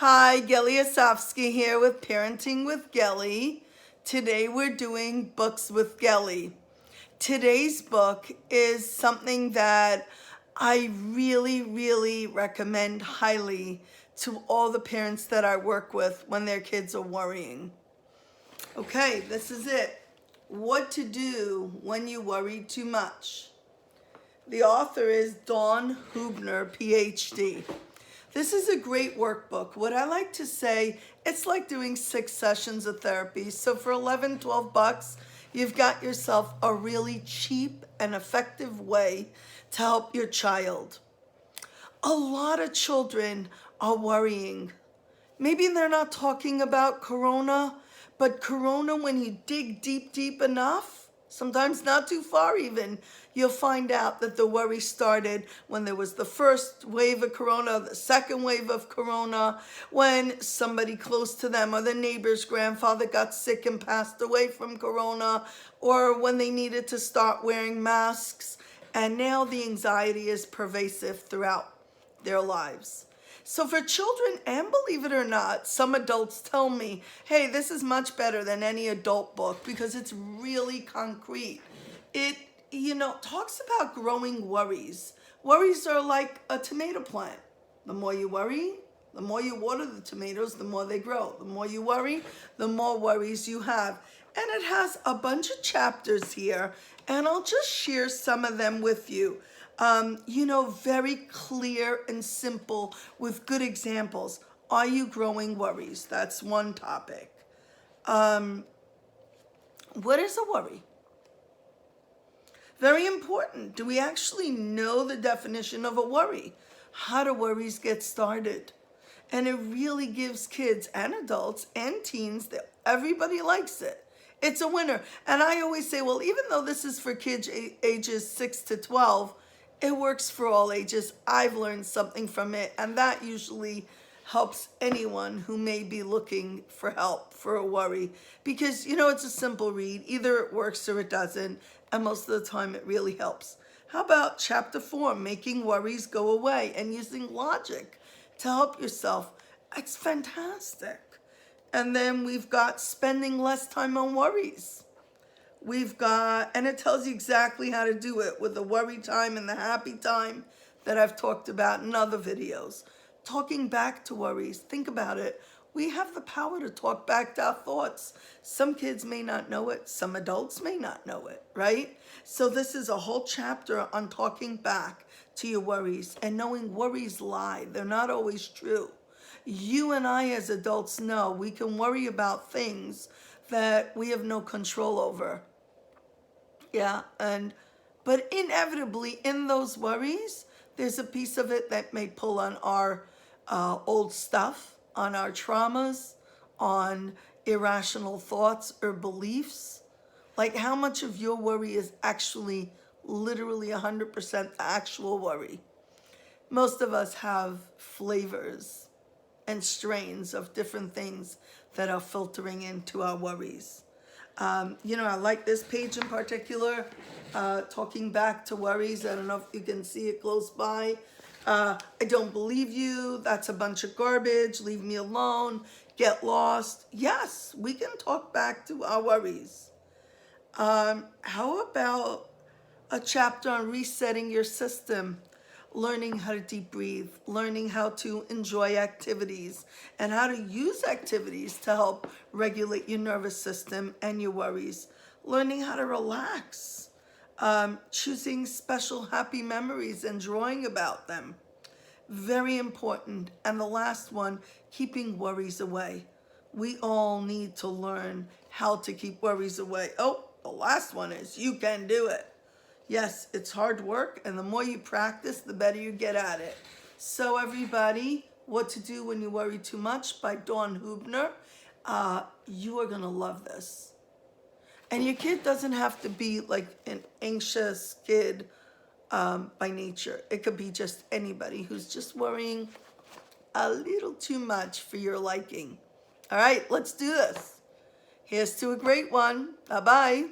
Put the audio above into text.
Hi, Gelly Asofsky here with Parenting with Gelly. Today we're doing Books with Gelly. Today's book is something that I really recommend highly to all the parents that I work with when their kids are worrying. Okay, this is it. What to do when you worry too much. The author is Dawn Hubner, PhD. This is a great workbook. What I like to say, it's like doing 6 sessions of therapy. So for 11, 12 bucks, you've got yourself a really cheap and effective way to help your child. A lot of children are worrying. Maybe they're not talking about corona, but corona, when you dig deep enough, sometimes not too far even, you'll find out that the worry started when there was the first wave of corona, the second wave of corona, when somebody close to them or the neighbor's grandfather got sick and passed away from corona, or when they needed to start wearing masks. And now the anxiety is pervasive throughout their lives. So for children, and believe it or not, some adults tell me, hey, this is much better than any adult book because it's really concrete. It, talks about growing worries. Worries are like a tomato plant. The more you worry, the more you water the tomatoes, the more they grow. The more you worry, the more worries you have. And it has a bunch of chapters here, and I'll just share some of them with you. Very clear and simple with good examples. Are you growing worries? That's one topic. What is a worry? Very important. Do we actually know the definition of a worry? How do worries get started? And it really gives kids and adults and teens, that everybody likes it. It's a winner. And I always say, well, even though this is for kids ages 6 to 12, it works for all ages. I've learned something from it, and that usually helps anyone who may be looking for help for a worry. Because, it's a simple read. Either it works or it doesn't, and most of the time it really helps. How about chapter 4, making worries go away and using logic to help yourself? It's fantastic. And then we've got spending less time on worries. And it tells you exactly how to do it with the worry time and the happy time that I've talked about in other videos. Talking back to worries, think about it. We have the power to talk back to our thoughts. Some kids may not know it. Some adults may not know it, right? So this is a whole chapter on talking back to your worries and knowing worries lie. They're not always true. You and I as adults know we can worry about things that we have no control over. Yeah, but inevitably in those worries, there's a piece of it that may pull on our old stuff, on our traumas, on irrational thoughts or beliefs. Like how much of your worry is actually literally 100% the actual worry? Most of us have flavors and strains of different things that are filtering into our worries. I like this page in particular, talking back to worries. I don't know if you can see it close by. I don't believe you. That's a bunch of garbage. Leave me alone. Get lost. Yes, we can talk back to our worries. How about a chapter on resetting your system? Learning how to deep breathe, learning how to enjoy activities, and how to use activities to help regulate your nervous system and your worries. Learning how to relax, choosing special happy memories and drawing about them. Very important. And the last one, keeping worries away. We all need to learn how to keep worries away. Oh, the last one is you can do it. Yes, it's hard work, and the more you practice, the better you get at it. So everybody, What to Do When You Worry Too Much by Dawn Hubner. You are going to love this. And your kid doesn't have to be like an anxious kid by nature. It could be just anybody who's just worrying a little too much for your liking. All right, let's do this. Here's to a great one. Bye-bye.